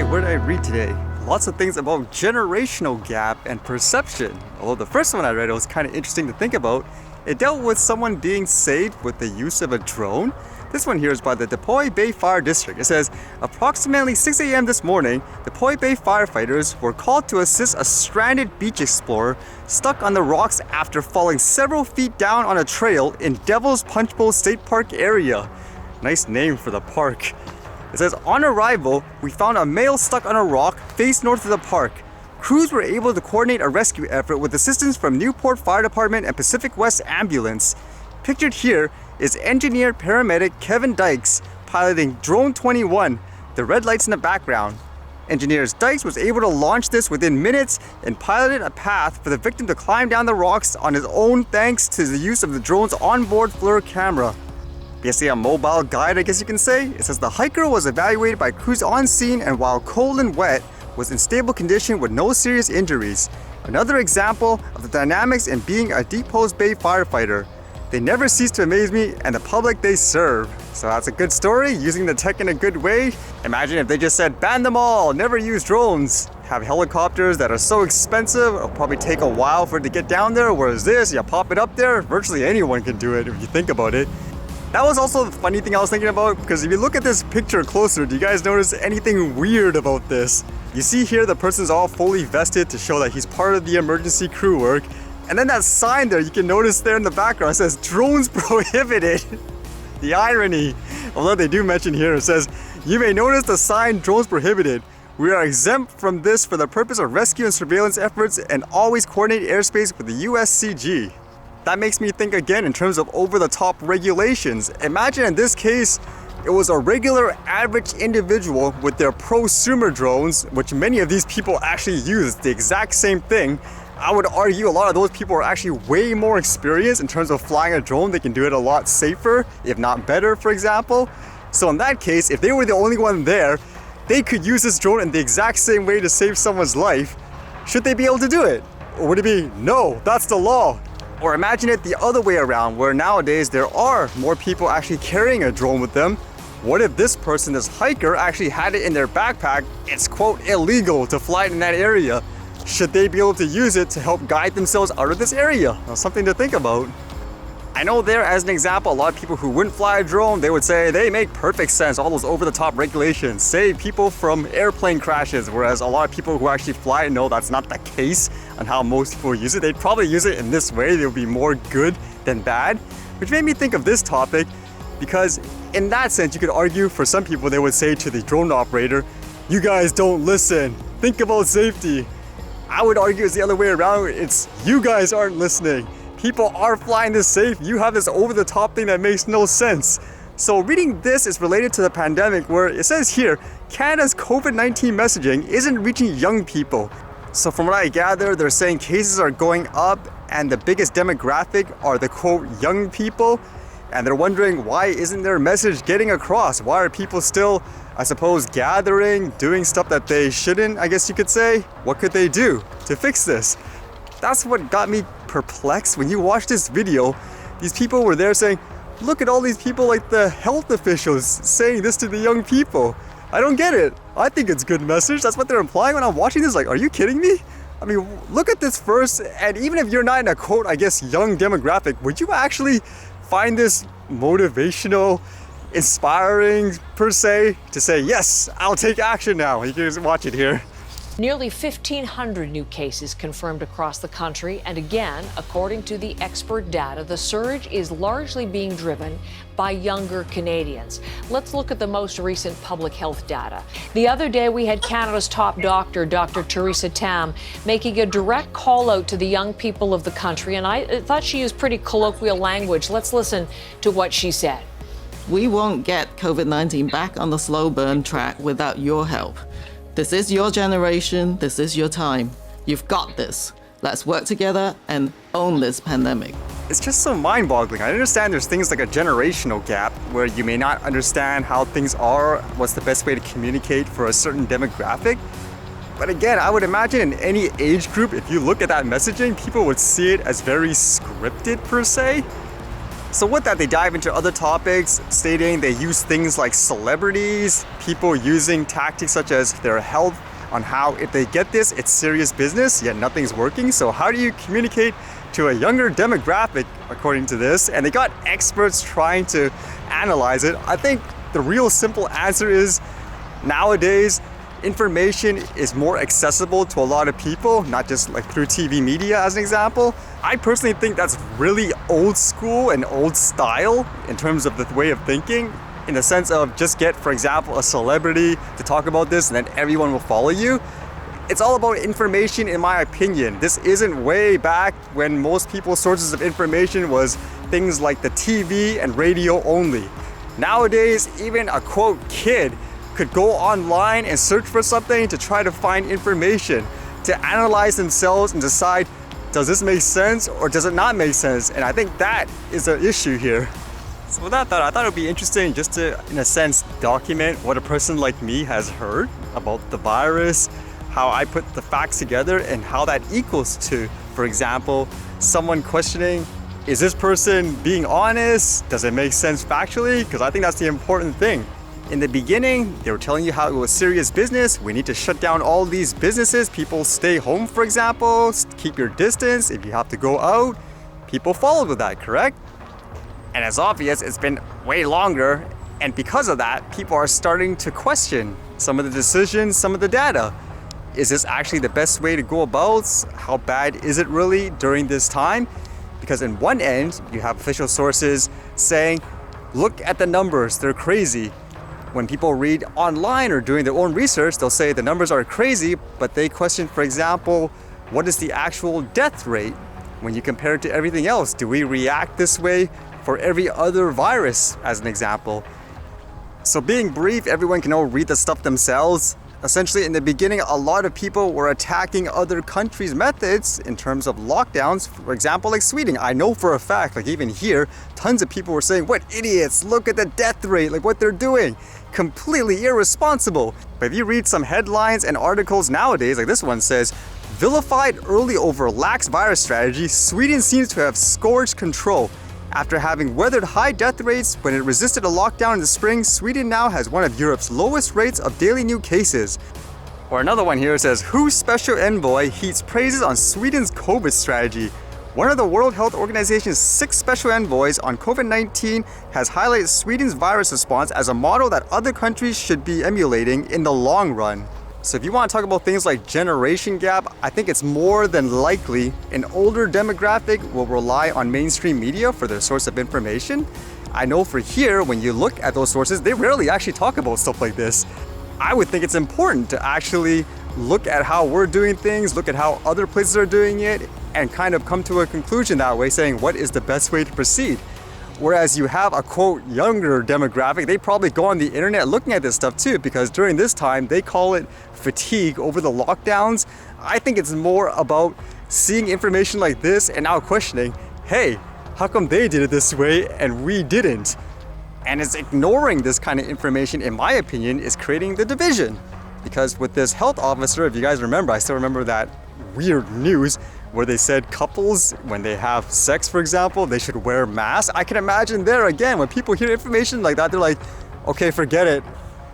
what did I read today? Lots of things about generational gap and perception. Although the first one I read, it was kind of interesting to think about. It dealt with someone being saved with the use of a drone. This one here is by the Depoy Bay Fire District. It says, approximately 6 a.m. this morning, Depoy Bay firefighters were called to assist a stranded beach explorer stuck on the rocks after falling several feet down on a trail in Devil's Punch Bowl State Park area. Nice name for the park. It says, on arrival, we found a male stuck on a rock face north of the park. Crews were able to coordinate a rescue effort with assistance from Newport Fire Department and Pacific West Ambulance. Pictured here is engineer paramedic Kevin Dykes piloting Drone 21, the red lights in the background. Engineer Dykes was able to launch this within minutes and piloted a path for the victim to climb down the rocks on his own thanks to the use of the drone's onboard FLIR camera. Basically a mobile guide, I guess you can say. It says the hiker was evaluated by crews on scene and while cold and wet, was in stable condition with no serious injuries. Another example of the dynamics in being a Depoy Bay firefighter. They never cease to amaze me and the public they serve. So that's a good story, using the tech in a good way. Imagine if they just said, ban them all, never use drones. Have helicopters that are so expensive, it'll probably take a while for it to get down there, whereas this, you pop it up there, virtually anyone can do it if you think about it. That was also the funny thing I was thinking about, because if you look at this picture closer, do you guys notice anything weird about this? You see here the person's all fully vested to show that he's part of the emergency crew work. And then that sign there, you can notice there in the background, it says drones prohibited. The irony. Although they do mention here, it says, you may notice the sign drones prohibited. We are exempt from this for the purpose of rescue and surveillance efforts and always coordinate airspace with the USCG. That makes me think again in terms of over-the-top regulations. Imagine in this case, it was a regular average individual with their prosumer drones, which many of these people actually use. It's the exact same thing. I would argue a lot of those people are actually way more experienced in terms of flying a drone. They can do it a lot safer, if not better, for example. So in that case, if they were the only one there, they could use this drone in the exact same way to save someone's life. Should they be able to do it? Or would it be, no, that's the law? Or imagine it the other way around, where nowadays there are more people actually carrying a drone with them. What if this person, this hiker, actually had it in their backpack? It's quote illegal to fly it in that area. Should they be able to use it to help guide themselves out of this area? Now, something to think about. I know there, as an example, a lot of people who wouldn't fly a drone, they would say they make perfect sense. All those over-the-top regulations save people from airplane crashes, whereas a lot of people who actually fly know that's not the case on how most people use it. They'd probably use it in this way. They would be more good than bad, which made me think of this topic because in that sense, you could argue for some people, they would say to the drone operator, you guys don't listen. Think about safety. I would argue it's the other way around. It's you guys aren't listening. People are flying this safe. You have this over-the-top thing that makes no sense. So reading this is related to the pandemic where it says here, Canada's COVID-19 messaging isn't reaching young people. So from what I gather, they're saying cases are going up and the biggest demographic are the quote young people. And they're wondering why isn't their message getting across? Why are people still, I suppose, gathering, doing stuff that they shouldn't, I guess you could say? What could they do to fix this? That's what got me perplexed. When you watch this video, these people were there saying, look at all these people like the health officials saying this to the young people. I don't get it. I think it's a good message. That's what they're implying when I'm watching this. Like, are you kidding me? I mean, look at this first, and even if you're not in a quote, I guess, young demographic, would you actually find this motivational, inspiring per se, to say, yes, I'll take action now? You can just watch it here. Nearly 1,500 new cases confirmed across the country, and again, according to the expert data, the surge is largely being driven by younger Canadians. Let's look at the most recent public health data. The other day, we had Canada's top doctor, Dr. Theresa Tam, making a direct call out to the young people of the country, and I thought she used pretty colloquial language. Let's listen to what she said. We won't get COVID-19 back on the slow burn track without your help. This is your generation. This is your time. You've got this. Let's work together and own this pandemic. It's just so mind-boggling. I understand there's things like a generational gap where you may not understand how things are, what's the best way to communicate for a certain demographic. But again, I would imagine in any age group, if you look at that messaging, people would see it as very scripted per se. So with that, they dive into other topics, stating they use things like celebrities, people using tactics such as their health, on how if they get this, it's serious business, yet nothing's working. So how do you communicate to a younger demographic, according to this? And they got experts trying to analyze it. I think the real simple answer is nowadays, information is more accessible to a lot of people, not just like through TV media as an example. I personally think that's really old school and old style in terms of the way of thinking, in the sense of just get, for example, a celebrity to talk about this and then everyone will follow you. It's all about information, in my opinion. This isn't way back when most people's sources of information was things like the TV and radio only. Nowadays, even a quote kid could go online and search for something to try to find information, to analyze themselves and decide, does this make sense or does it not make sense? And I think that is an issue here. So with that thought, I thought it would be interesting just to, in a sense, document what a person like me has heard about the virus, how I put the facts together, and how that equals to, for example, someone questioning, is this person being honest? Does it make sense factually? Because I think that's the important thing. In the beginning, they were telling you how it was serious business. We need to shut down all these businesses. People stay home, for example. Keep your distance. If you have to go out, people followed with that, correct? And as obvious, it's been way longer. And because of that, people are starting to question some of the decisions, some of the data. Is this actually the best way to go about? How bad is it really during this time? Because in one end, you have official sources saying, look at the numbers, they're crazy. When people read online or doing their own research, they'll say the numbers are crazy, but they question, for example, what is the actual death rate when you compare it to everything else? Do we react this way for every other virus, as an example? So being brief, everyone can all read the stuff themselves. Essentially, in the beginning, a lot of people were attacking other countries' methods in terms of lockdowns. For example, like Sweden. I know for a fact, like even here, tons of people were saying, what idiots, look at the death rate, like what they're doing. Completely irresponsible. But if you read some headlines and articles nowadays, like this one says, vilified early over lax virus strategy, Sweden seems to have scourged control. After having weathered high death rates when it resisted a lockdown in the spring, Sweden now has one of Europe's lowest rates of daily new cases. Or another one here says, WHO's special envoy heats praises on Sweden's COVID strategy. One of the World Health Organization's 6 special envoys on COVID-19 has highlighted Sweden's virus response as a model that other countries should be emulating in the long run. So if you want to talk about things like generation gap, I think it's more than likely an older demographic will rely on mainstream media for their source of information. I know for here, when you look at those sources, they rarely actually talk about stuff like this. I would think it's important to actually look at how we're doing things, look at how other places are doing it, and kind of come to a conclusion that way, saying what is the best way to proceed. Whereas you have a quote younger demographic, they probably go on the internet looking at this stuff too, because during this time they call it fatigue over the lockdowns. I think it's more about seeing information like this and now questioning, hey, how come they did it this way and we didn't? And it's ignoring this kind of information, in my opinion, is creating the division. Because with this health officer, if you guys remember, I still remember that weird news where they said couples, when they have sex, for example, they should wear masks. I can imagine there again, when people hear information like that, they're like, okay, forget it.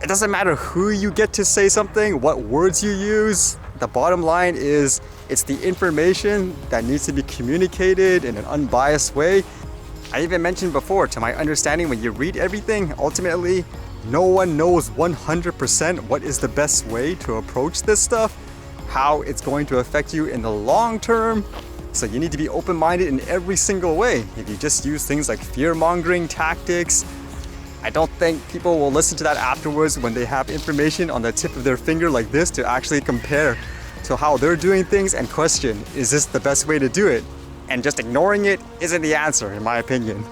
It doesn't matter who you get to say something, what words you use. The bottom line is it's the information that needs to be communicated in an unbiased way. I even mentioned before, to my understanding, when you read everything, ultimately, no one knows 100% what is the best way to approach this stuff, how it's going to affect you in the long term. So you need to be open-minded in every single way. If you just use things like fear-mongering tactics, I don't think people will listen to that afterwards when they have information on the tip of their finger like this to actually compare to how they're doing things and question, is this the best way to do it? And just ignoring it isn't the answer, in my opinion.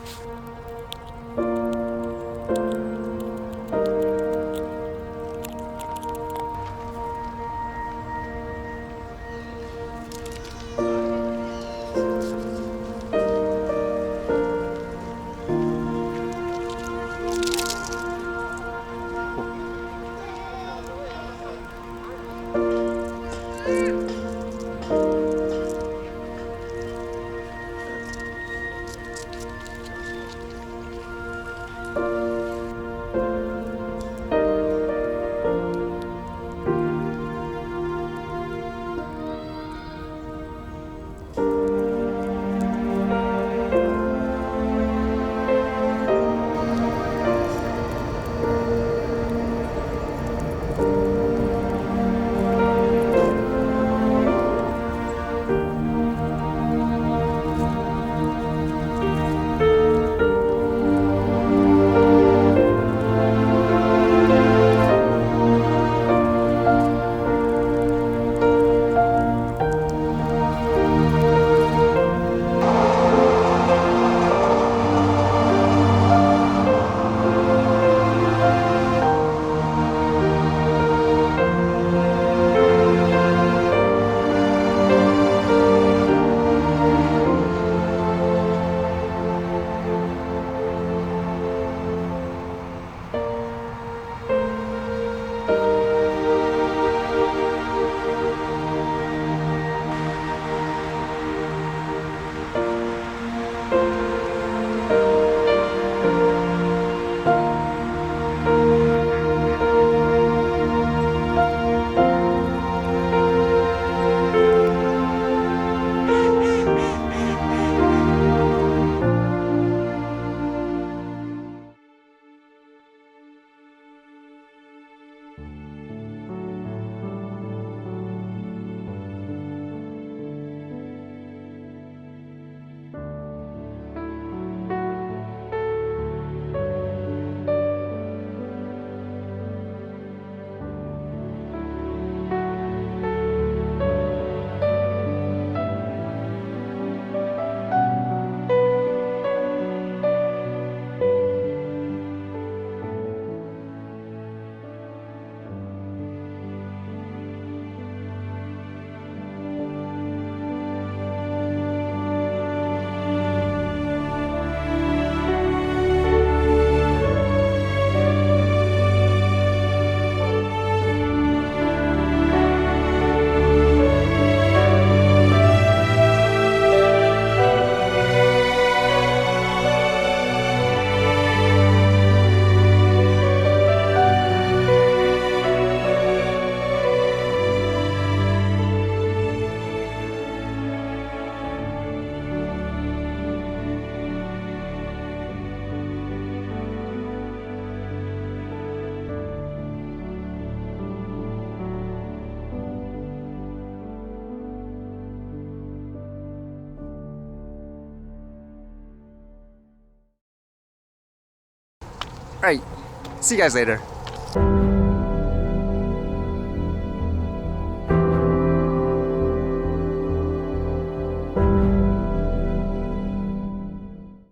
All right, see you guys later.